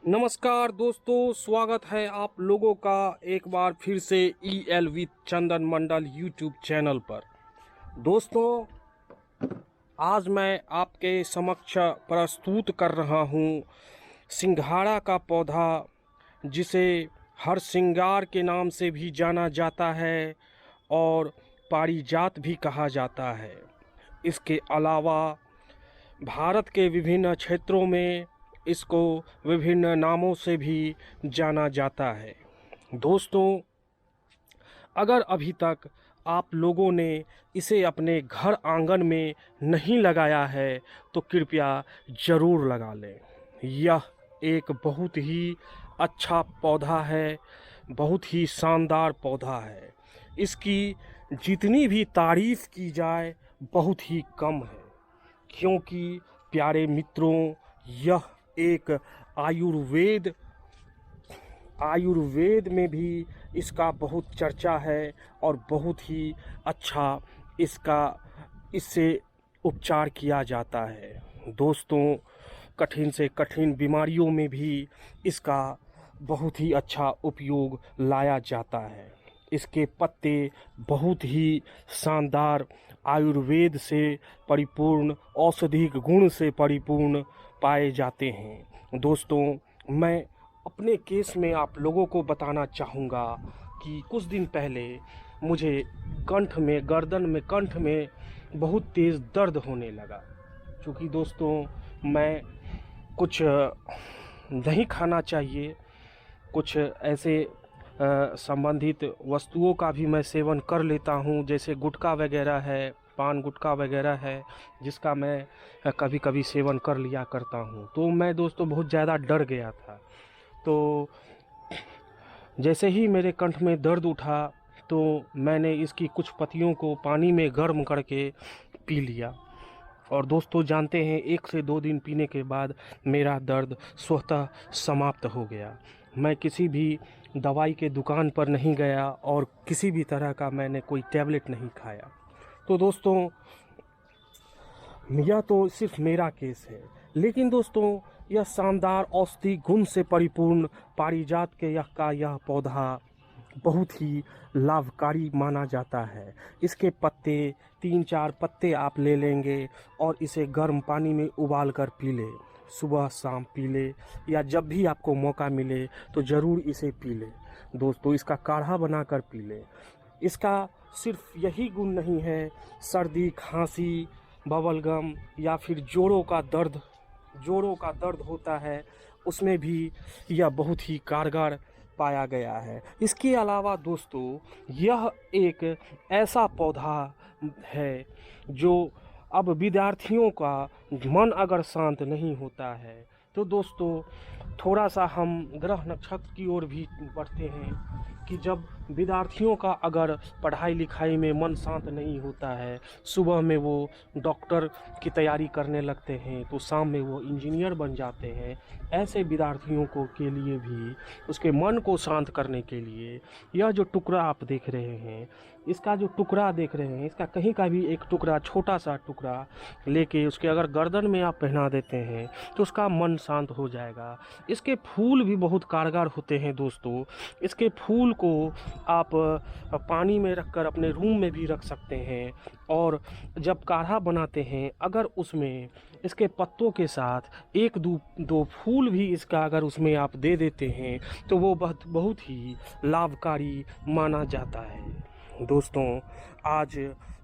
नमस्कार दोस्तों, स्वागत है आप लोगों का एक बार फिर से EL with Chandan Mandal YouTube channel पर। दोस्तों, आज मैं आपके समक्ष प्रस्तुत कर रहा हूँ सिंघाड़ा का पौधा, जिसे हर सिंगार के नाम से भी जाना जाता है और पारिजात भी कहा जाता है। इसके अलावा भारत के विभिन्न क्षेत्रों में इसको विभिन्न नामों से भी जाना जाता है। दोस्तों, अगर अभी तक आप लोगों ने इसे अपने घर आंगन में नहीं लगाया है तो कृपया ज़रूर लगा लें। यह एक बहुत ही अच्छा पौधा है, बहुत ही शानदार पौधा है। इसकी जितनी भी तारीफ़ की जाए बहुत ही कम है, क्योंकि प्यारे मित्रों, यह एक आयुर्वेद में भी इसका बहुत चर्चा है और बहुत ही अच्छा इससे उपचार किया जाता है। दोस्तों, कठिन से कठिन बीमारियों में भी इसका बहुत ही अच्छा उपयोग लाया जाता है। इसके पत्ते बहुत ही शानदार, आयुर्वेद से परिपूर्ण, औषधिक गुण से परिपूर्ण पाए जाते हैं। दोस्तों, मैं अपने केस में आप लोगों को बताना चाहूँगा कि कुछ दिन पहले मुझे कंठ में बहुत तेज़ दर्द होने लगा। क्योंकि दोस्तों, मैं कुछ नहीं खाना चाहिए, कुछ ऐसे संबंधित वस्तुओं का भी मैं सेवन कर लेता हूँ, जैसे गुटखा वगैरह है, पान गुटखा वगैरह है, जिसका मैं कभी कभी सेवन कर लिया करता हूँ। तो मैं दोस्तों बहुत ज़्यादा डर गया था। तो जैसे ही मेरे कंठ में दर्द उठा तो मैंने इसकी कुछ पत्तियों को पानी में गर्म करके पी लिया। और दोस्तों, जानते हैं, 1 से 2 दिन पीने के बाद मेरा दर्द स्वतः समाप्त हो गया। मैं किसी भी दवाई के दुकान पर नहीं गया और किसी भी तरह का मैंने कोई टैबलेट नहीं खाया। तो दोस्तों, यह तो सिर्फ मेरा केस है, लेकिन दोस्तों, यह शानदार औषधि गुण से परिपूर्ण पारिजात के यह पौधा बहुत ही लाभकारी माना जाता है। इसके पत्ते 3-4 पत्ते आप ले लेंगे और इसे गर्म पानी में उबाल कर पी ले। सुबह शाम पी ले, या जब भी आपको मौका मिले तो ज़रूर इसे पी ले। दोस्तों, इसका काढ़ा बनाकर पी ले। इसका सिर्फ यही गुण नहीं है, सर्दी, खांसी, बबलगम या फिर जोड़ों का दर्द होता है, उसमें भी यह बहुत ही कारगर पाया गया है। इसके अलावा दोस्तों, यह एक ऐसा पौधा है जो अब विद्यार्थियों का मन अगर शांत नहीं होता है तो दोस्तों, थोड़ा सा हम ग्रह नक्षत्र की ओर भी बढ़ते हैं कि जब विद्यार्थियों का अगर पढ़ाई लिखाई में मन शांत नहीं होता है, सुबह में वो डॉक्टर की तैयारी करने लगते हैं तो शाम में वो इंजीनियर बन जाते हैं। ऐसे विद्यार्थियों को के लिए भी उसके मन को शांत करने के लिए यह जो टुकड़ा आप देख रहे हैं, इसका कहीं का भी एक टुकड़ा, छोटा सा टुकड़ा लेके उसके अगर गर्दन में आप पहना देते हैं तो उसका मन शांत हो जाएगा। इसके फूल भी बहुत कारगर होते हैं दोस्तों। इसके फूल को आप पानी में रखकर अपने रूम में भी रख सकते हैं, और जब काढ़ा बनाते हैं अगर उसमें इसके पत्तों के साथ 1-2 फूल भी इसका अगर उसमें आप दे देते हैं तो वो बहुत ही लाभकारी माना जाता है। दोस्तों, आज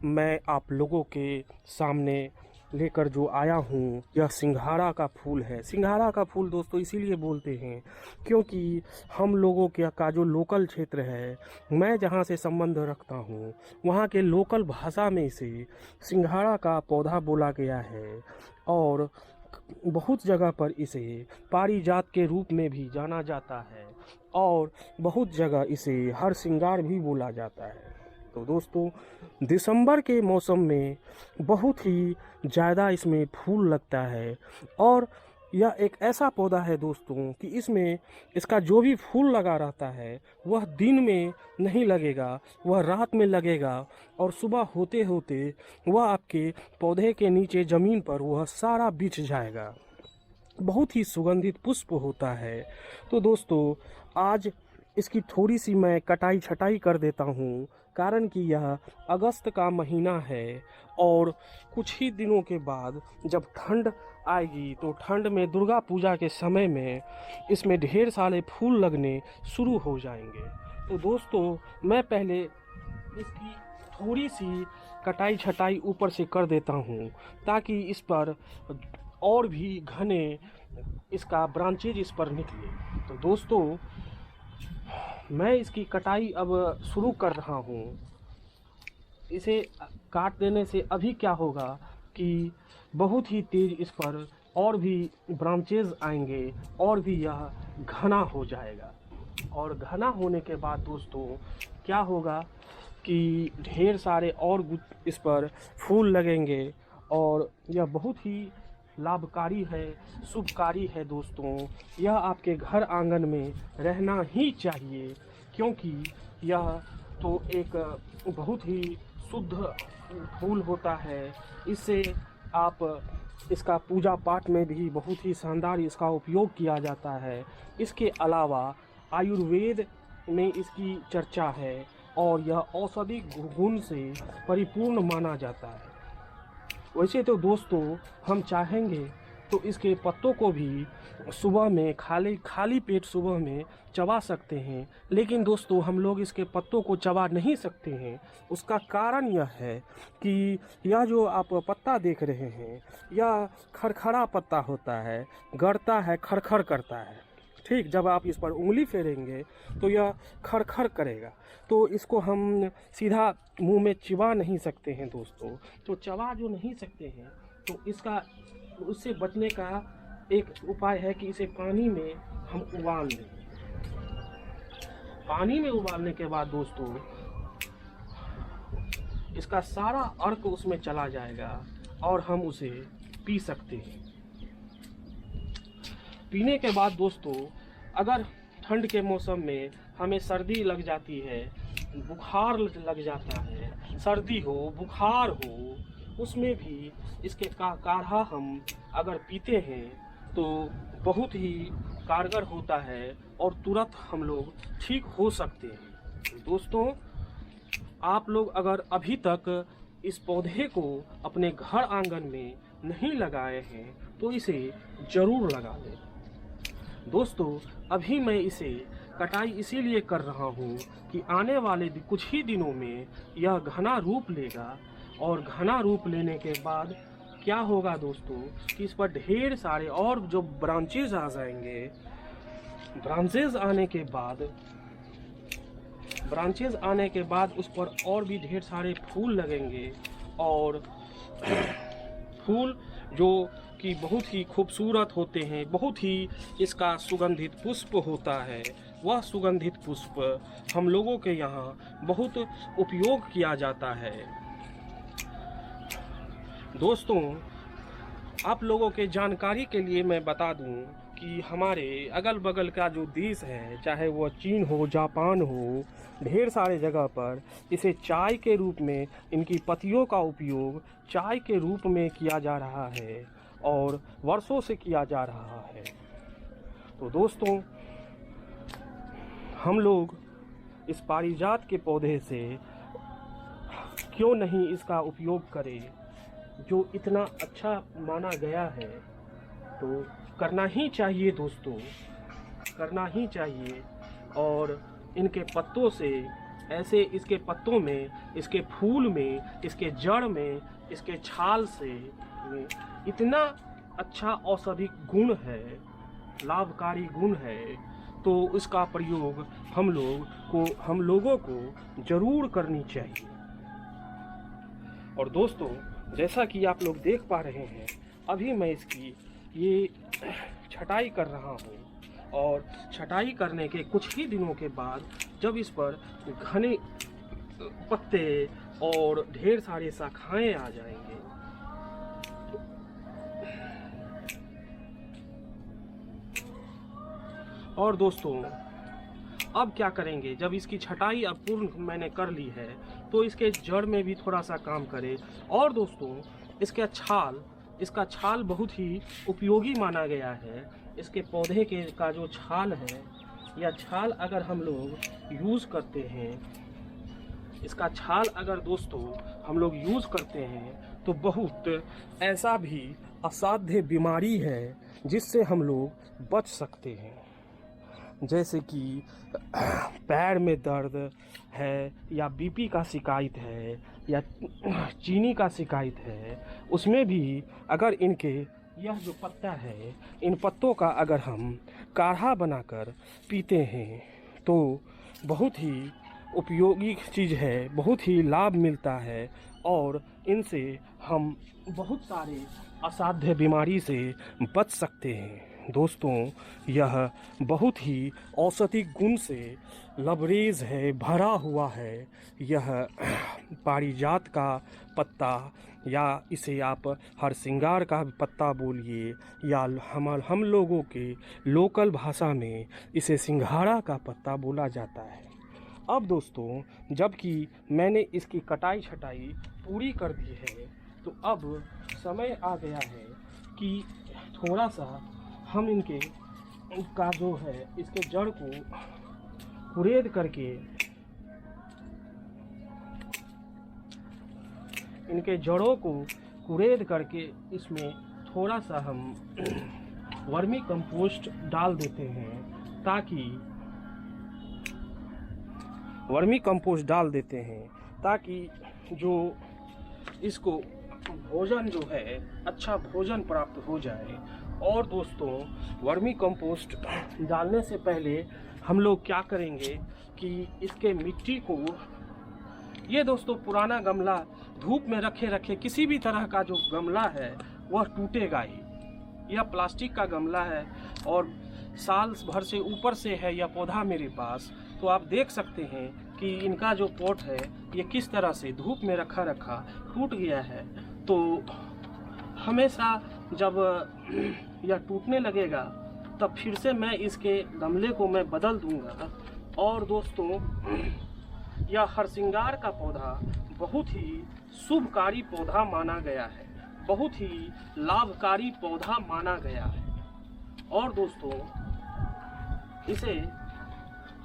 मैं आप लोगों के सामने लेकर जो आया हूँ, यह सिंघाड़ा का फूल है। सिंघाड़ा का फूल दोस्तों इसीलिए बोलते हैं क्योंकि हम लोगों का जो लोकल क्षेत्र है, मैं जहाँ से संबंध रखता हूँ, वहाँ के लोकल भाषा में इसे सिंघाड़ा का पौधा बोला गया है। और बहुत जगह पर इसे पारिजात के रूप में भी जाना जाता है, और बहुत जगह इसे हर सिंगार भी बोला जाता है। तो दोस्तों, दिसंबर के मौसम में बहुत ही ज़्यादा इसमें फूल लगता है, और यह एक ऐसा पौधा है दोस्तों कि इसमें इसका जो भी फूल लगा रहता है वह दिन में नहीं लगेगा, वह रात में लगेगा, और सुबह होते होते वह आपके पौधे के नीचे ज़मीन पर वह सारा बिछ जाएगा। बहुत ही सुगंधित पुष्प होता है। तो दोस्तों आज इसकी थोड़ी सी मैं कटाई छटाई कर देता हूँ, कारण कि यह अगस्त का महीना है और कुछ ही दिनों के बाद जब ठंड आएगी तो ठंड में दुर्गा पूजा के समय में इसमें ढेर सारे फूल लगने शुरू हो जाएंगे। तो दोस्तों मैं पहले इसकी थोड़ी सी कटाई छटाई ऊपर से कर देता हूँ ताकि इस पर और भी घने इसका ब्रांचेज इस पर निकले। तो दोस्तों मैं इसकी कटाई अब शुरू कर रहा हूँ। इसे काट देने से अभी क्या होगा कि बहुत ही तेज़ इस पर और भी ब्रांचेज आएंगे और भी यह घना हो जाएगा। और घना होने के बाद दोस्तों क्या होगा कि ढेर सारे और इस पर फूल लगेंगे और यह बहुत ही लाभकारी है, शुभकारी है दोस्तों। यह आपके घर आंगन में रहना ही चाहिए क्योंकि यह तो एक बहुत ही शुद्ध फूल होता है। इससे आप इसका पूजा पाठ में भी बहुत ही शानदार इसका उपयोग किया जाता है। इसके अलावा आयुर्वेद में इसकी चर्चा है और यह औषधि गुण से परिपूर्ण माना जाता है। वैसे तो दोस्तों हम चाहेंगे तो इसके पत्तों को भी सुबह में खाली पेट सुबह में चबा सकते हैं, लेकिन दोस्तों हम लोग इसके पत्तों को चबा नहीं सकते हैं। उसका कारण यह है कि यह जो आप पत्ता देख रहे हैं यह खरखरा पत्ता होता है, गड़ता है, खरखर करता है। ठीक, जब आप इस पर उंगली फेरेंगे तो यह खरखर करेगा, तो इसको हम सीधा मुंह में चिबा नहीं सकते हैं दोस्तों। तो चबा जो नहीं सकते हैं तो इसका उससे बचने का एक उपाय है कि इसे पानी में हम उबाल लें। पानी में उबालने के बाद दोस्तों इसका सारा अर्क उसमें चला जाएगा और हम उसे पी सकते हैं। पीने के बाद दोस्तों अगर ठंड के मौसम में हमें सर्दी लग जाती है, बुखार लग जाता है, सर्दी हो, बुखार हो, उसमें भी इसके काढ़ा हम अगर पीते हैं तो बहुत ही कारगर होता है और तुरंत हम लोग ठीक हो सकते हैं। दोस्तों आप लोग अगर अभी तक इस पौधे को अपने घर आंगन में नहीं लगाए हैं तो इसे ज़रूर लगा लें। दोस्तों अभी मैं इसे कटाई इसीलिए कर रहा हूँ कि आने वाले कुछ ही दिनों में यह घना रूप लेगा और घना रूप लेने के बाद क्या होगा दोस्तों कि इस पर ढेर सारे और जो ब्रांचेज आ जाएंगे। ब्रांचेज आने के बाद उस पर और भी ढेर सारे फूल लगेंगे और फूल जो कि बहुत ही खूबसूरत होते हैं, बहुत ही इसका सुगंधित पुष्प होता है। वह सुगंधित पुष्प हम लोगों के यहाँ बहुत उपयोग किया जाता है। दोस्तों आप लोगों के जानकारी के लिए मैं बता दूं कि हमारे अगल बगल का जो देश है, चाहे वो चीन हो, जापान हो, ढेर सारे जगह पर इसे चाय के रूप में, इनकी पत्तियों का उपयोग चाय के रूप में किया जा रहा है और वर्षों से किया जा रहा है। तो दोस्तों हम लोग इस पारिजात के पौधे से क्यों नहीं इसका उपयोग करें, जो इतना अच्छा माना गया है। तो करना ही चाहिए दोस्तों, करना ही चाहिए। और इनके पत्तों से ऐसे, इसके पत्तों में, इसके फूल में, इसके जड़ में, इसके छाल से इतना अच्छा औषधिक गुण है, लाभकारी गुण है, तो इसका प्रयोग हम लोगों को ज़रूर करनी चाहिए। और दोस्तों जैसा कि आप लोग देख पा रहे हैं अभी मैं इसकी ये छटाई कर रहा हूँ और छटाई करने के कुछ ही दिनों के बाद जब इस पर घने पत्ते और ढेर सारे शाखाएं आ जाएंगे और दोस्तों अब क्या करेंगे, जब इसकी छटाई अब पूर्ण मैंने कर ली है तो इसके जड़ में भी थोड़ा सा काम करें। और दोस्तों इसके छाल इसका छाल बहुत ही उपयोगी माना गया है। इसके पौधे के का जो छाल है, यह छाल अगर हम लोग यूज़ करते हैं, इसका छाल अगर दोस्तों हम लोग यूज़ करते हैं तो बहुत ऐसा भी असाध्य बीमारी है जिससे हम लोग बच सकते हैं। जैसे कि पैर में दर्द है, या बीपी का शिकायत है, या चीनी का शिकायत है, उसमें भी अगर इनके यह जो पत्ता है, इन पत्तों का अगर हम काढ़ा बनाकर पीते हैं तो बहुत ही उपयोगी चीज़ है, बहुत ही लाभ मिलता है और इनसे हम बहुत सारे असाध्य बीमारी से बच सकते हैं। दोस्तों, यह बहुत ही औषधि गुण से लबरेज है, भरा हुआ है। यह पारिजात का पत्ता, या इसे आप हरसिंगार का पत्ता बोलिए, या हम लोगों के लोकल भाषा में इसे सिंघाड़ा का पत्ता बोला जाता है। अब दोस्तों, जबकि मैंने इसकी कटाई छटाई पूरी कर दी है, तो अब समय आ गया है कि थोड़ा सा हम इनका जो है, इसके जड़ को कुरेद करके, इनके जड़ों को कुरेद करके इसमें थोड़ा सा हम वर्मी कंपोस्ट डाल देते हैं, ताकि जो इसको भोजन जो है, अच्छा भोजन प्राप्त हो जाए। और दोस्तों, वर्मी कंपोस्ट डालने से पहले हम लोग क्या करेंगे कि इसके मिट्टी को, ये दोस्तों पुराना गमला धूप में रखे किसी भी तरह का जो गमला है वह टूटेगा ही। यह प्लास्टिक का गमला है और साल भर से ऊपर से है यह पौधा मेरे पास, तो आप देख सकते हैं कि इनका जो पॉट है ये किस तरह से धूप में रखा टूट गया है। तो हमेशा जब यह टूटने लगेगा तब फिर से मैं इसके गमले को मैं बदल दूंगा। और दोस्तों, यह हरसिंगार का पौधा बहुत ही शुभकारी पौधा माना गया है, बहुत ही लाभकारी पौधा माना गया है। और दोस्तों,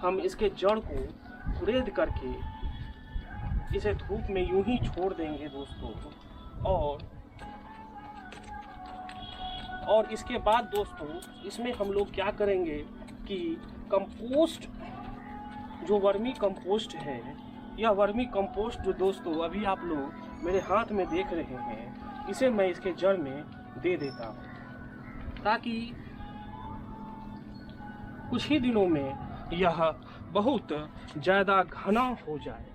हम इसके जड़ को कुरेद करके इसे धूप में यूं ही छोड़ देंगे दोस्तों। और इसके बाद दोस्तों, इसमें हम लोग क्या करेंगे कि कंपोस्ट, जो वर्मी कंपोस्ट है, यह वर्मी कंपोस्ट जो दोस्तों अभी आप लोग मेरे हाथ में देख रहे हैं, इसे मैं इसके जड़ में दे देता हूँ, ताकि कुछ ही दिनों में यह बहुत ज़्यादा घना हो जाए।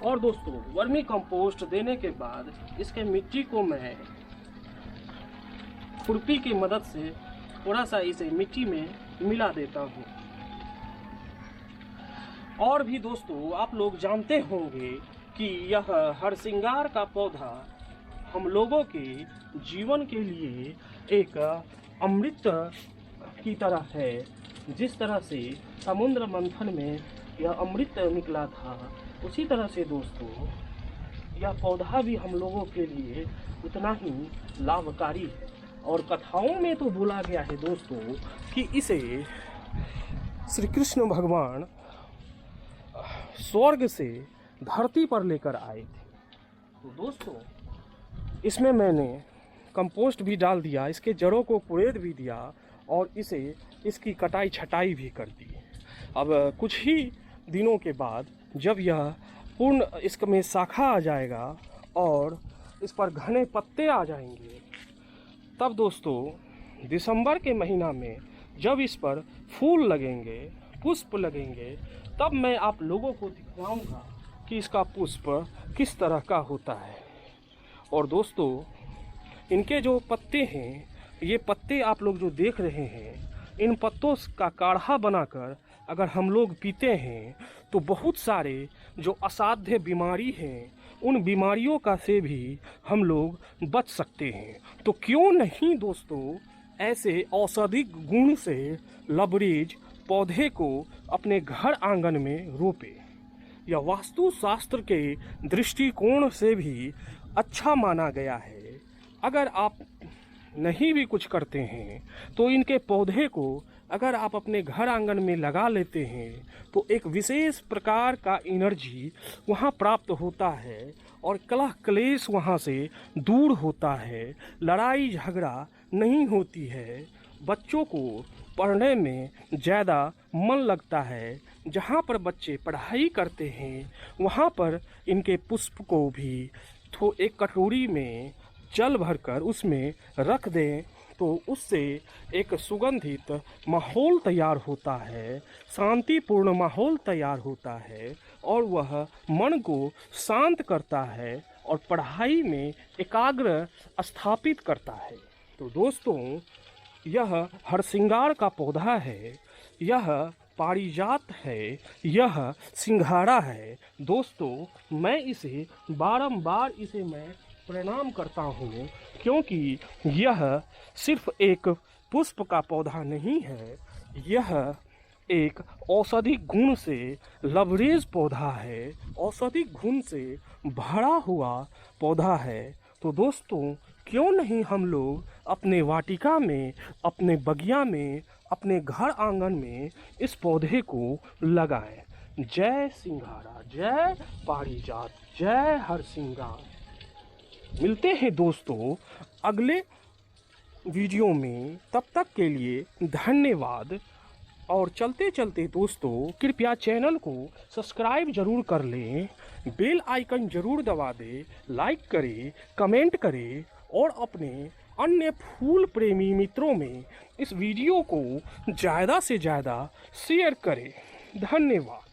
और दोस्तों, वर्मी कंपोस्ट देने के बाद इसके मिट्टी को मैं खुरपी की मदद से थोड़ा सा इसे मिट्टी में मिला देता हूँ। और भी दोस्तों, आप लोग जानते होंगे कि यह हरसिंगार का पौधा हम लोगों के जीवन के लिए एक अमृत की तरह है। जिस तरह से समुद्र मंथन में यह अमृत निकला था, उसी तरह से दोस्तों यह पौधा भी हम लोगों के लिए उतना ही लाभकारी है। और कथाओं में तो बोला गया है दोस्तों कि इसे श्री कृष्ण भगवान स्वर्ग से धरती पर लेकर आए थे। तो दोस्तों, इसमें मैंने कंपोस्ट भी डाल दिया, इसके जड़ों को कुरेद भी दिया और इसकी कटाई छटाई भी कर दी। अब कुछ ही दिनों के बाद जब यह पूर्ण इसमें शाखा आ जाएगा और इस पर घने पत्ते आ जाएंगे, तब दोस्तों दिसंबर के महीना में जब इस पर फूल लगेंगे, पुष्प लगेंगे, तब मैं आप लोगों को दिखाऊंगा कि इसका पुष्प किस तरह का होता है। और दोस्तों, इनके जो पत्ते हैं, ये पत्ते आप लोग जो देख रहे हैं, इन पत्तों का काढ़ा बनाकर अगर हम लोग पीते हैं तो बहुत सारे जो असाध्य बीमारी हैं, उन बीमारियों का से भी हम लोग बच सकते हैं। तो क्यों नहीं दोस्तों ऐसे औषधि गुण से लबरेज पौधे को अपने घर आंगन में रोपे। यह वास्तुशास्त्र के दृष्टिकोण से भी अच्छा माना गया है। अगर आप नहीं भी कुछ करते हैं तो इनके पौधे को अगर आप अपने घर आंगन में लगा लेते हैं तो एक विशेष प्रकार का एनर्जी वहाँ प्राप्त होता है और कलह क्लेश वहाँ से दूर होता है, लड़ाई झगड़ा नहीं होती है, बच्चों को पढ़ने में ज़्यादा मन लगता है। जहाँ पर बच्चे पढ़ाई करते हैं वहाँ पर इनके पुष्प को भी एक कटोरी में जल भरकर उसमें रख दें तो उससे एक सुगंधित माहौल तैयार होता है, शांतिपूर्ण माहौल तैयार होता है और वह मन को शांत करता है और पढ़ाई में एकाग्र स्थापित करता है। तो दोस्तों, यह हरसिंगार का पौधा है, यह पारिजात है, यह सिंघाड़ा है। दोस्तों, मैं इसे बारंबार मैं प्रणाम करता हूँ क्योंकि यह सिर्फ एक पुष्प का पौधा नहीं है, यह एक औषधि गुण से लबरेज पौधा है, औषधि गुण से भरा हुआ पौधा है। तो दोस्तों, क्यों नहीं हम लोग अपने वाटिका में, अपने बगिया में, अपने घर आंगन में इस पौधे को लगाएं। जय सिंघाड़ा, जय पारिजात, जय हरसिंगार। मिलते हैं दोस्तों अगले वीडियो में, तब तक के लिए धन्यवाद। और चलते चलते दोस्तों, कृपया चैनल को सब्सक्राइब जरूर कर लें, बेल आइकन जरूर दबा दें, लाइक करें, कमेंट करें और अपने अन्य फूल प्रेमी मित्रों में इस वीडियो को ज़्यादा से ज़्यादा शेयर करें। धन्यवाद।